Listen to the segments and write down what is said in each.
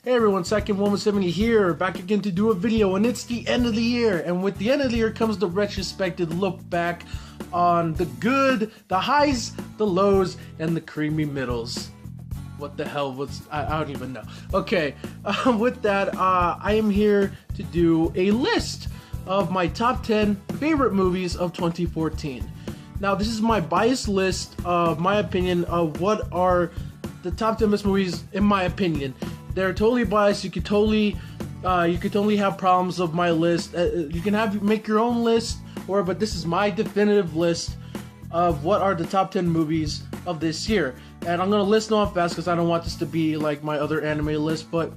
Hey everyone, Second170 here, back again to do a video, and it's the end of the year, and with the end of the year comes the retrospective look back on the good, the highs, the lows, and the creamy middles. What the hell was, I don't even know. Okay, with that, I am here to do a list of my top 10 favorite movies of 2014. Now, this is my biased list of my opinion of what are the top 10 best movies in my opinion. They're totally biased. You could totally have problems of my list. You can make your own list, but this is my definitive list of what are the top 10 movies of this year. And I'm gonna list them off fast because I don't want this to be like my other anime list. But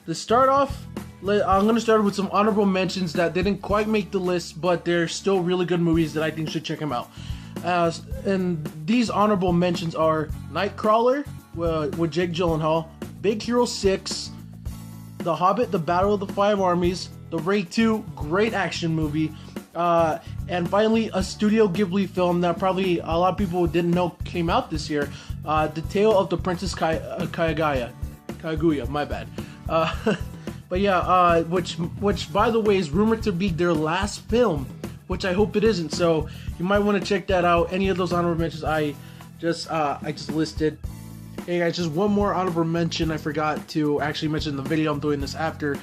to start off, I'm gonna start with some honorable mentions that didn't quite make the list, but they're still really good movies that I think should check them out. And these honorable mentions are Nightcrawler with Jake Gyllenhaal, Big Hero 6, The Hobbit: The Battle of the Five Armies, The Raid 2, great action movie, and finally a Studio Ghibli film that probably a lot of people didn't know came out this year, The Tale of the Princess Kaguya, my bad. But yeah, which by the way is rumored to be their last film, which I hope it isn't. So you might want to check that out. Any of those honorable mentions I just listed. Hey guys, just one more honorable mention I forgot to actually mention in the video. I'm doing this after.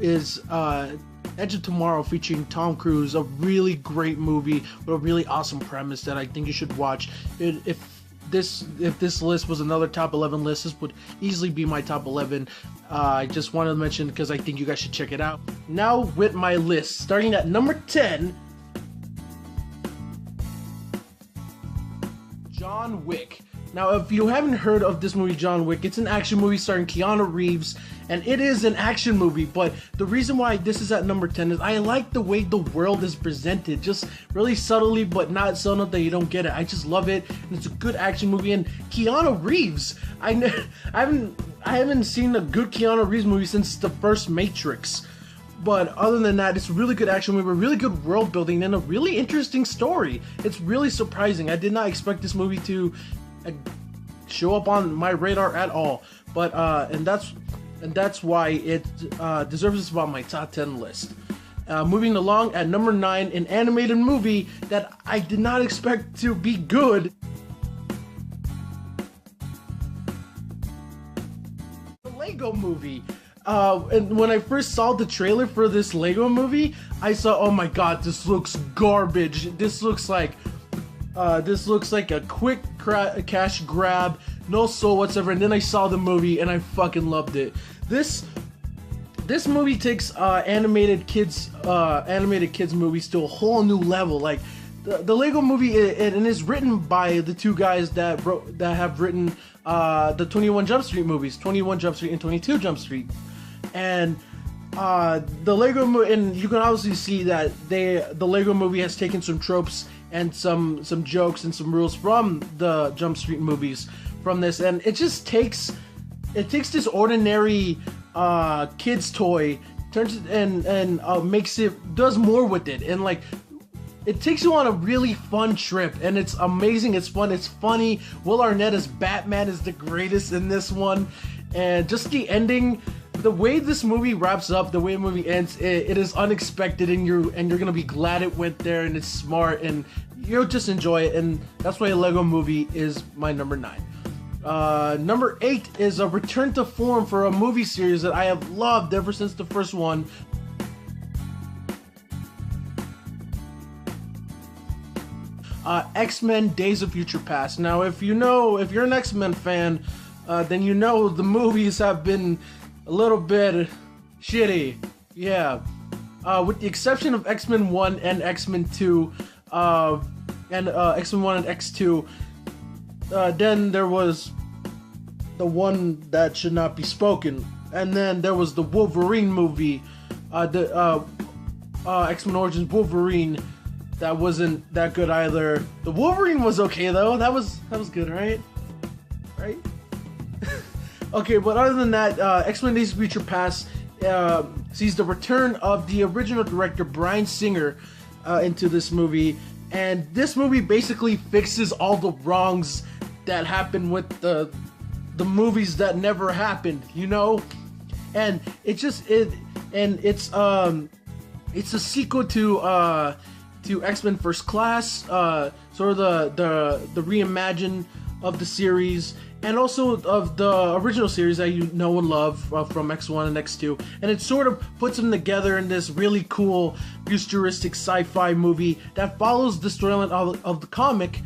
Is Edge of Tomorrow featuring Tom Cruise, a really great movie with a really awesome premise that I think you should watch. If this list was another top 11 list, this would easily be my top 11. I just wanted to mention because I think you guys should check it out. Now with my list, starting at number 10, John Wick. Now, if you haven't heard of this movie, John Wick, it's an action movie starring Keanu Reeves, and it is an action movie, but the reason why this is at number 10 is I like the way the world is presented, just really subtly, but not so enough that you don't get it. I just love it, and it's a good action movie, and Keanu Reeves, I haven't seen a good Keanu Reeves movie since the first Matrix. But other than that, it's a really good action movie, really good world building, and a really interesting story. It's really surprising. I did not expect this movie to show up on my radar at all, but and that's why it deserves to be on my top 10 list. Moving along at number 9, an animated movie that I did not expect to be good. The Lego Movie. And when I first saw the trailer for this Lego movie, I saw, oh my god, this looks garbage. This looks like a quick cash grab, no soul whatsoever. And then I saw the movie and I fucking loved it. This movie takes animated kids movies to a whole new level. Like the Lego Movie, and is written by the two guys that have written the 21 Jump Street movies, 21 Jump Street and 22 Jump Street. And the Lego movie, and you can obviously see that the Lego Movie has taken some tropes and some jokes and some rules from the Jump Street movies from this, and it just takes this ordinary kid's toy, turns it and does more with it, and like it takes you on a really fun trip, and it's amazing, it's fun, it's funny. Will Arnett as Batman is the greatest in this one, and just the ending. The way this movie wraps up, the way the movie ends, it is unexpected, and you're gonna be glad it went there, and it's smart, and you'll just enjoy it, and that's why a Lego Movie is my number 9. Number 8 is a return to form for a movie series that I have loved ever since the first one. X-Men: Days of Future Past. Now, if you're an X-Men fan, then you know the movies have been a little bit shitty, yeah. With the exception of X-Men 1 and X-Men 2, and X-Men 1 and X2, then there was the one that should not be spoken, and then there was the Wolverine movie, X-Men Origins Wolverine, that wasn't that good either. The Wolverine was okay though, that was good, right? Okay, but other than that, X-Men Days of Future Past sees the return of the original director Bryan Singer into this movie, and this movie basically fixes all the wrongs that happened with the the movies that never happened, you know? And it's a sequel to X-Men First Class, sort of the reimagine of the series, and also of the original series that you know and love from X1 and X2, and it sort of puts them together in this really cool futuristic sci-fi movie that follows the storyline of the comic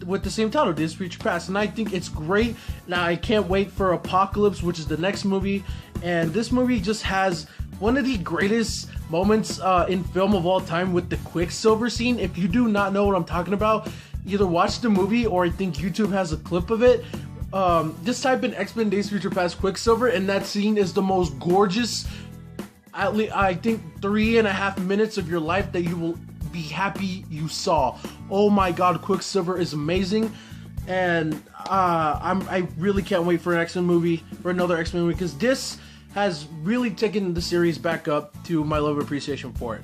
with the same title, Days of Future Past, and I think it's great. Now I can't wait for Apocalypse, which is the next movie, and this movie just has one of the greatest moments in film of all time with the Quicksilver scene. If you do not know what I'm talking about, either watch the movie or I think YouTube has a clip of it. Just type in X-Men Days of Future Past Quicksilver, and that scene is the most gorgeous, at least I think 3.5 minutes of your life that you will be happy you saw. Oh my god, Quicksilver is amazing, and I really can't wait for another X-Men movie, because this has really taken the series back up to my level of appreciation for it.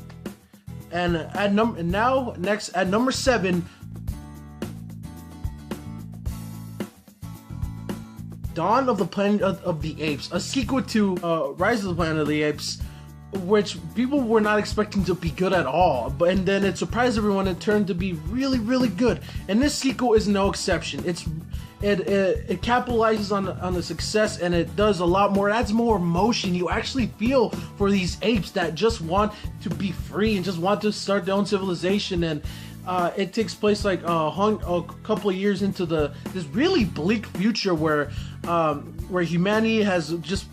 And at number 7, Dawn of the Planet of the Apes, a sequel to Rise of the Planet of the Apes, which people were not expecting to be good at all, and then it surprised everyone and turned to be really, really good. And this sequel is no exception. It capitalizes on the success, and it does a lot more. It adds more emotion. You actually feel for these apes that just want to be free and just want to start their own civilization. And it takes place like a couple of years into this really bleak future where humanity has just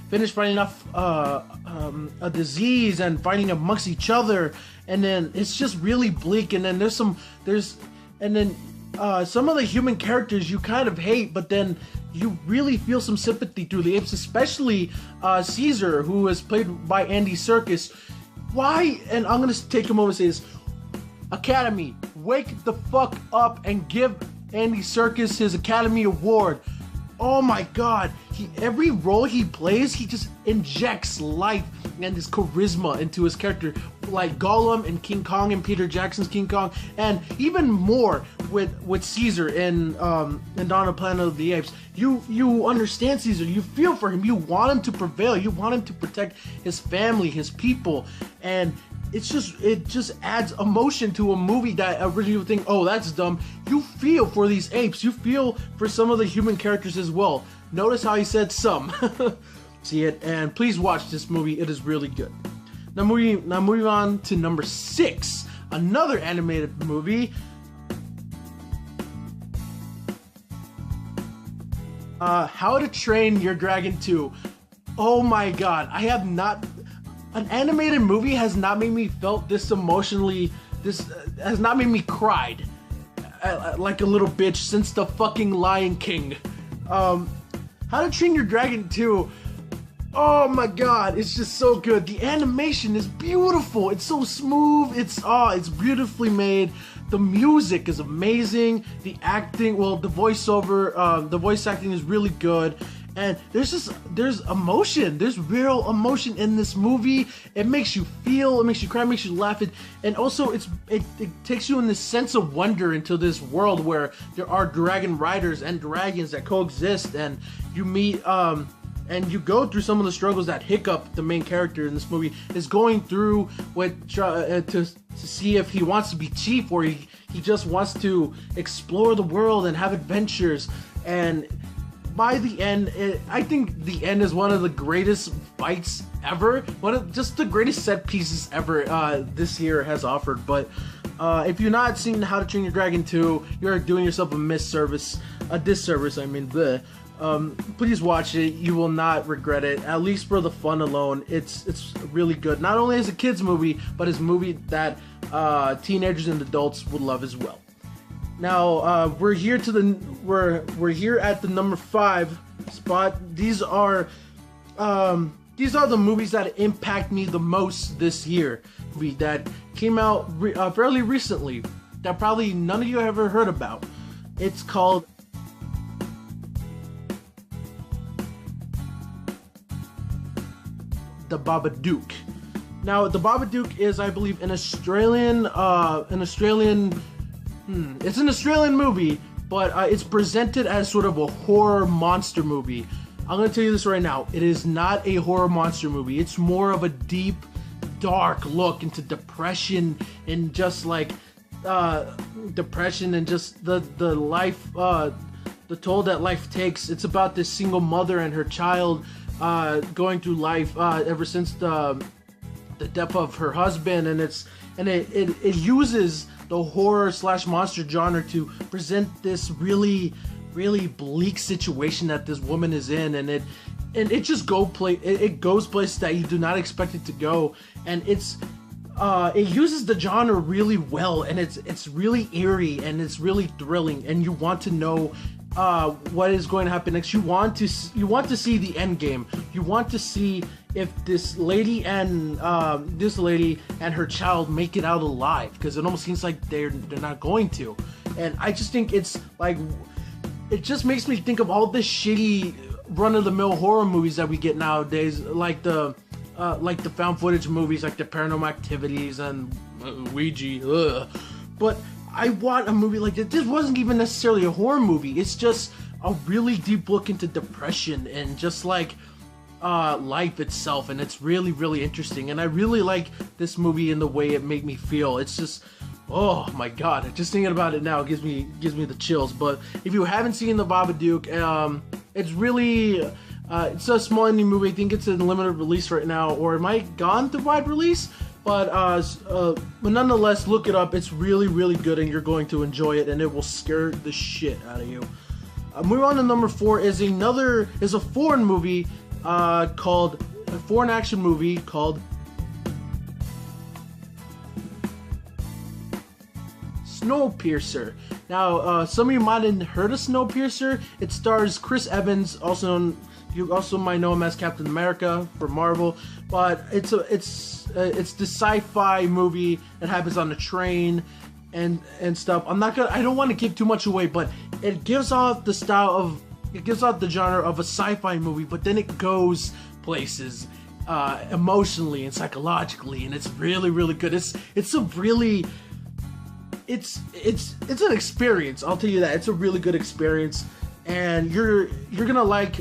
finished fighting off a disease and fighting amongst each other, and then it's just really bleak. And then some of the human characters you kind of hate, but then you really feel some sympathy through the apes, especially Caesar, who is played by Andy Serkis. Why? And I'm gonna take a moment to say this: Academy, wake the fuck up and give Andy Serkis his Academy Award. Oh my god, every role he plays, he just injects life and his charisma into his character, like Gollum in King Kong and Peter Jackson's King Kong, and even more with Caesar in Dawn of the Planet of the Apes. You understand Caesar, you feel for him, you want him to prevail, you want him to protect his family, his people, and it just adds emotion to a movie that originally you would think, oh, that's dumb. You feel for these apes. You feel for some of the human characters as well. Notice how he said some. See it, and please watch this movie. It is really good. Now moving on to number 6, another animated movie. How to Train Your Dragon 2. Oh my god, an animated movie has not made me felt this emotionally, has not made me cried like a little bitch since the fucking Lion King. How to Train Your Dragon 2, oh my god, it's just so good. The animation is beautiful, it's so smooth, it's beautifully made. The music is amazing, the acting, well, the voiceover, the voice acting is really good. And there's emotion, there's real emotion in this movie. It makes you feel, it makes you cry, it makes you laugh, and also it takes you in this sense of wonder into this world where there are dragon riders and dragons that coexist, and you meet and you go through some of the struggles that Hiccup, the main character in this movie, is going through to see if he wants to be chief or he just wants to explore the world and have adventures. And by the end, I think the end is one of the greatest fights ever, one of just the greatest set pieces ever this year has offered. But if you're not seeing How to Train Your Dragon 2, you're doing yourself a disservice. Please watch it. You will not regret it. At least for the fun alone, it's really good. Not only as a kids movie, but as a movie that teenagers and adults would love as well. Now we're here at the number 5 spot. These are the movies that impact me the most this year. That came out fairly recently, that probably none of you have ever heard about. It's called The Babadook. Now, The Babadook is, I believe, it's an Australian movie but it's presented as sort of a horror monster movie. I'm gonna tell you this right now, it is not a horror monster movie. It's more of a deep, dark look into depression and just like depression and just the life, the toll that life takes. It's about this single mother and her child going through life ever since the death of her husband, and it uses the horror slash monster genre to present this really bleak situation that this woman is in, and it just goes places that you do not expect it to go, and it uses the genre really well, and it's really eerie and it's really thrilling, and you want to know what is going to happen next. You want to see the end game. You want to see if this lady and her child make it out alive, because it almost seems like they're not going to. And I just think it's like, it just makes me think of all the shitty run-of-the-mill horror movies that we get nowadays, like the found footage movies, like the Paranormal Activities and Ouija. Ugh. But I want a movie like this. This wasn't even necessarily a horror movie. It's just a really deep look into depression and just like life itself, and it's really interesting. And I really like this movie in the way it made me feel. It's just, oh my god, just thinking about it now gives me the chills. But if you haven't seen The Babadook, it's really it's a small indie movie. I think it's in limited release right now, or it might gone to wide release. But nonetheless, look it up. It's really good, and you're going to enjoy it, and it will scare the shit out of you. Moving on to number 4 is a foreign movie called a foreign action movie called Snowpiercer. Now, some of you might have heard of Snowpiercer. It stars Chris Evans, you also might know him as Captain America for Marvel, but it's the sci-fi movie that happens on a train and stuff. I don't want to give too much away, but it gives off the genre of a sci-fi movie, but then it goes places emotionally and psychologically, and it's really good. It's an experience, I'll tell you that. It's a really good experience, and you're gonna like,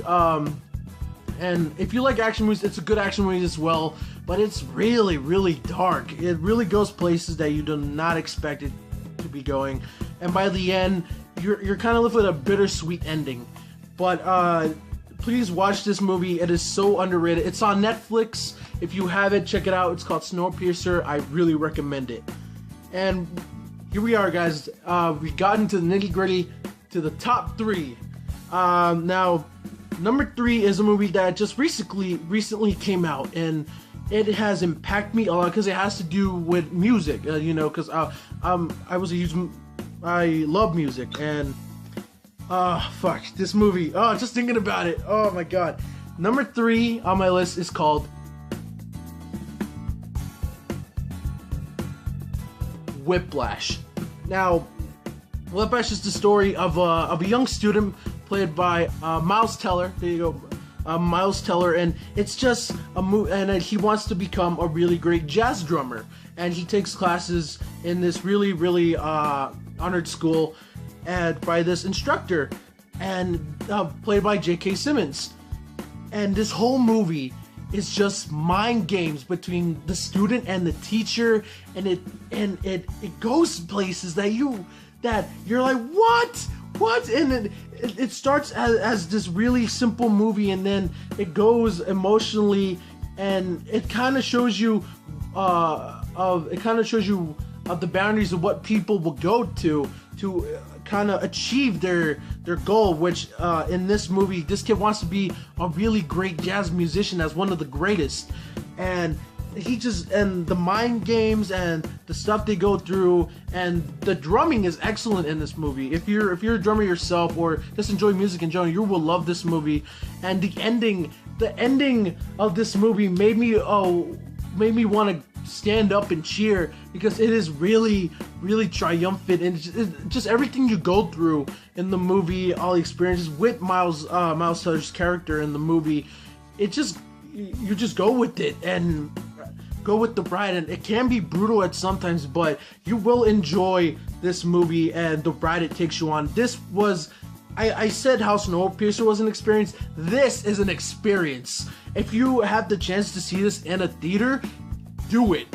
and if you like action movies, it's a good action movie as well, but it's really dark. It really goes places that you do not expect it to be going, and by the end, you're kind of left with a bittersweet ending. But please watch this movie. It is so underrated. It's on Netflix. If you have it, check it out. It's called Snowpiercer. I really recommend it. And here we are, guys. We got into the nitty-gritty to the top 3. Now, number 3 is a movie that just recently came out, and it has impacted me a lot because it has to do with music. Because I love music, and fuck this movie. Just thinking about it. Oh my god. Number 3 on my list is called Whiplash. Now, Whiplash is the story of a young student played by Miles Teller. There you go, Miles Teller, and it's just a and he wants to become a really great jazz drummer, and he takes classes in this really honored school, and by this instructor, and played by J.K. Simmons. And this whole movie is just mind games between the student and the teacher, and it goes places that you're like, what, and it starts as this really simple movie, and then it goes emotionally, and it kind of shows you of the boundaries of what people will go to kind of achieve their goal, which in this movie, this kid wants to be a really great jazz musician, as one of the greatest, and the mind games and the stuff they go through, and the drumming is excellent in this movie. If you're a drummer yourself, or just enjoy music in general, you will love this movie. And the ending of this movie made me want to stand up and cheer, because it is really triumphant, and just everything you go through in the movie, all the experiences with Miles Teller's character in the movie, you just go with it. And go with the ride, and it can be brutal at sometimes, but you will enjoy this movie and the ride it takes you on. This was, I said how Snowpiercer was an experience. This is an experience. If you have the chance to see this in a theater, do it,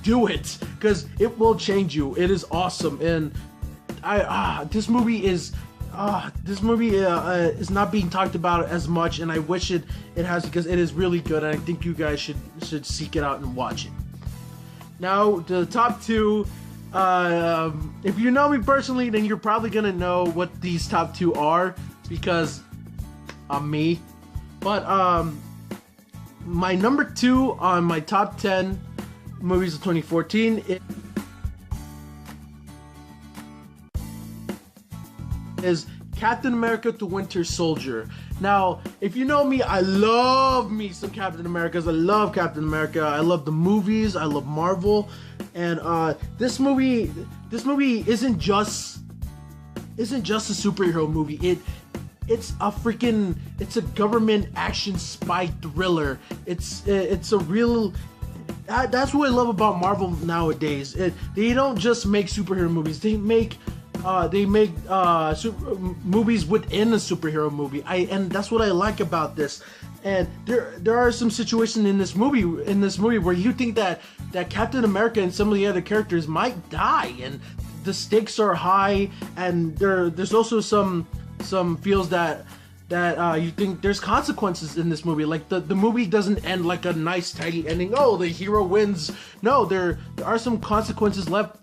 because it will change you. It is awesome, and this movie is not being talked about as much, and I wish it has, because it is really good, and I think you guys should seek it out and watch it. Now, the top two. If you know me personally, then you're probably gonna know what these top two are, because I'm me. But my number two on my top 10 movies of 2014 is Captain America: The Winter Soldier. Now, if you know me, I love me some Captain Americas. I love Captain America. I love the movies. I love Marvel. And this movie isn't just a superhero movie. It's a government action spy thriller. It's a real. That's what I love about Marvel nowadays. They don't just make superhero movies. They make movies within a superhero movie. And that's what I like about this. And there are some situations in this movie where you think that Captain America and some of the other characters might die, and the stakes are high, and there's also some feels that you think there's consequences in this movie. Like the movie doesn't end like a nice tidy ending. Oh, the hero wins. No, there are some consequences left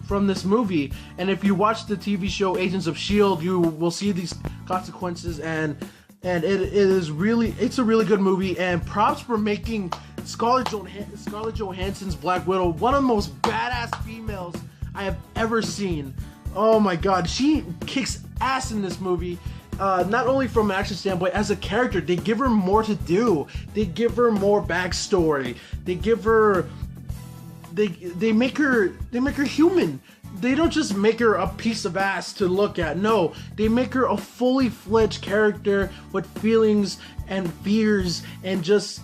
from this movie, and if you watch the TV show Agents of S.H.I.E.L.D., you will see these consequences, and it's a really good movie. And props for making Scarlett Johansson's Black Widow one of the most badass females I have ever seen. Oh my god, she kicks ass in this movie. Not only from an action standpoint, as a character, they give her more to do. They give her more backstory. They give her. They make her human. They don't just make her a piece of ass to look at. No, they make her a fully fledged character with feelings and fears and just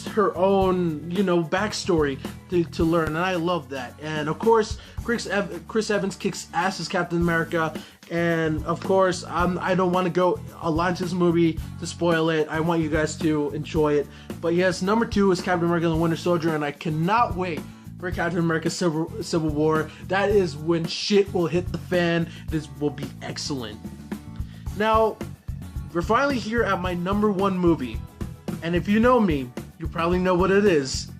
her own, backstory to learn, and I love that. And of course, Chris Evans kicks ass as Captain America. And of course, I don't want to go a lot into this movie to spoil it. I want you guys to enjoy it. But yes, number two is Captain America: The Winter Soldier, and I cannot wait for Captain America Civil War. That is when shit will hit the fan. This will be excellent. Now, we're finally here at my number one movie. And if you know me, you probably know what it is.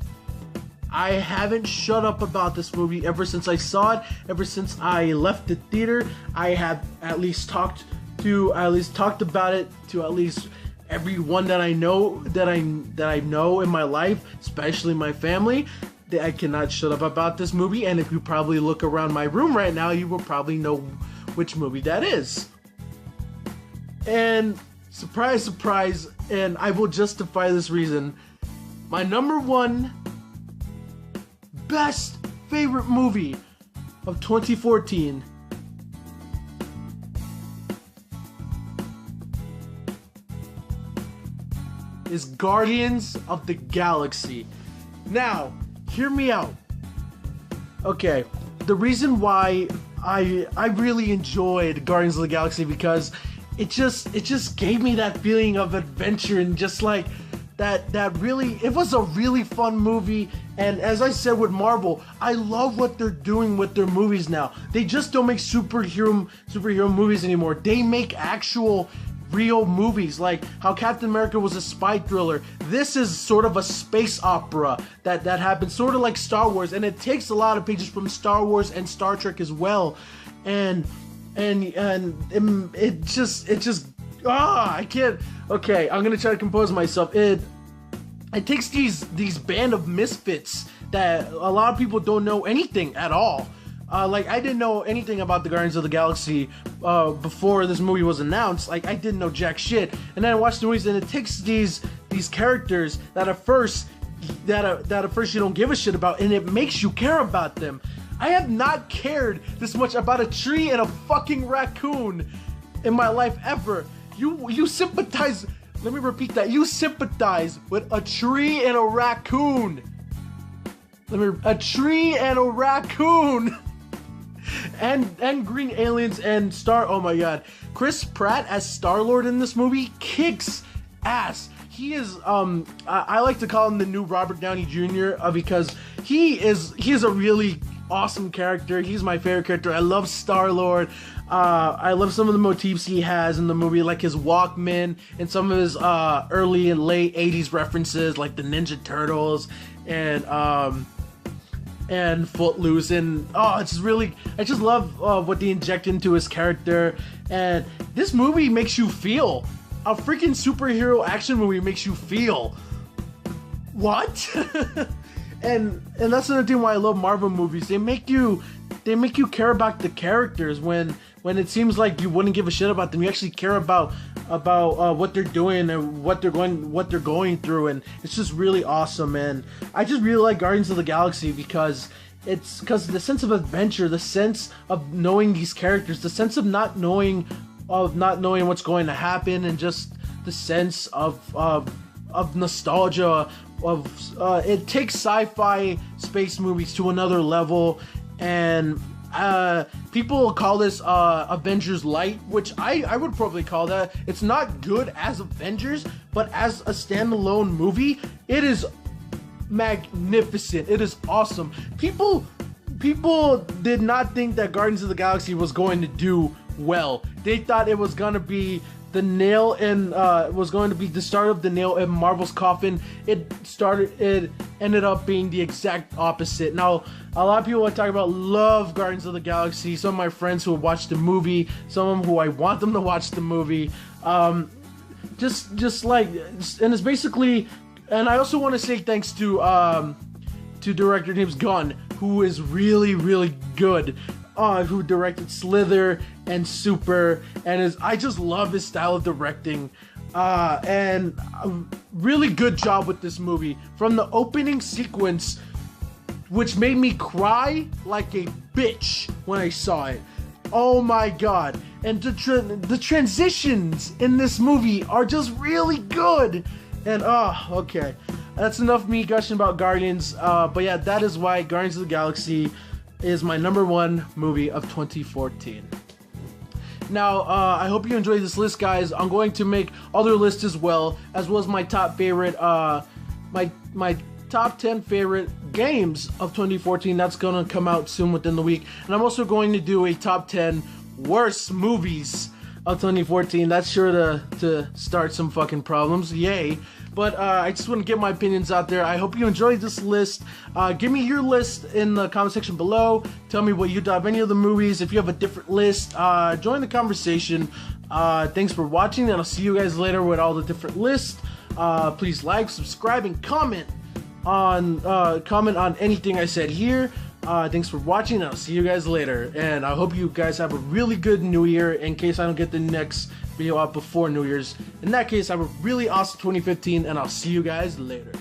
I haven't shut up about this movie ever since I saw it. Ever since I left the theater, I have at least talked about it to at least everyone that I know in my life, especially my family. I cannot shut up about this movie, and if you probably look around my room right now, you will probably know which movie that is. And surprise, surprise, and I will justify this reason. My number one best favorite movie of 2014 is Guardians of the Galaxy. Now, hear me out. Okay, the reason why I really enjoyed Guardians of the Galaxy, because it just gave me that feeling of adventure, and just like that really, it was a really fun movie. And as I said with Marvel, I love what they're doing with their movies now. They just don't make superhero movies anymore. They make actual real movies, like how Captain America was a spy thriller. This is sort of a space opera that happens, sort of like Star Wars, and it takes a lot of pages from Star Wars and Star Trek as well. And it just I can't. Okay, I'm gonna try to compose myself. It takes these band of misfits that a lot of people don't know anything at all. Like, I didn't know anything about the Guardians of the Galaxy before this movie was announced. Like, I didn't know jack shit. And then I watched the movies, and it takes these characters that at first you don't give a shit about, and it makes you care about them. I have not cared this much about a tree and a fucking raccoon in my life ever. You sympathize. Let me repeat that. You sympathize with a tree and a raccoon. a tree and a raccoon. And green aliens and oh my god, Chris Pratt as Star-Lord in this movie kicks ass. He is I like to call him the new Robert Downey Jr. Because he is a really awesome character. He's my favorite character. I love Star-Lord. I love some of the motifs he has in the movie, like his Walkman and some of his early and late 80s references, like the Ninja Turtles and Footloose, and I just love what they inject into his character. And this movie makes you feel. A freaking superhero action movie makes you feel. What? and that's another thing why I love Marvel movies. They make you care about the characters when it seems like you wouldn't give a shit about them. You actually care about what they're doing and what they're going through, and it's just really awesome. And I just really like Guardians of the Galaxy because the sense of adventure, the sense of knowing these characters, the sense of not knowing what's going to happen, and just the sense of nostalgia it takes sci-fi space movies to another level. And people call this Avengers Light, which I would probably call that. It's not good as Avengers, but as a standalone movie, it is magnificent. It is awesome. People did not think that Guardians of the Galaxy was going to do well. They thought it was going to be the nail in was going to be the start of the nail in Marvel's coffin. It ended up being the exact opposite. Now, a lot of people I talk about love Guardians of the Galaxy. Some of my friends who have watched the movie, some of them who I want them to watch the movie. Just like, and it's basically, and I also want to say thanks to director James Gunn, who is really, really good. Who directed Slither and Super, and I just love his style of directing, and a really good job with this movie. From the opening sequence, which made me cry like a bitch when I saw it. Oh my god. And the transitions in this movie are just really good. And okay, that's enough me gushing about Guardians, but yeah, that is why Guardians of the Galaxy is my number one movie of 2014. Now, I hope you enjoyed this list, guys. I'm going to make other lists as well as my top favorite, my top 10 favorite games of 2014. That's going to come out soon within the week. And I'm also going to do a top 10 worst movies of 2014. That's sure to start some fucking problems. Yay. But I just want to get my opinions out there. I hope you enjoyed this list. Give me your list in the comment section below. Tell me what you thought of any of the movies. If you have a different list, join the conversation. Thanks for watching, and I'll see you guys later with all the different lists. Please like, subscribe, and comment on anything I said here. Thanks for watching, and I'll see you guys later. And I hope you guys have a really good New Year, in case I don't get the next video out before New Year's. In that case, have a really awesome 2015, and I'll see you guys later.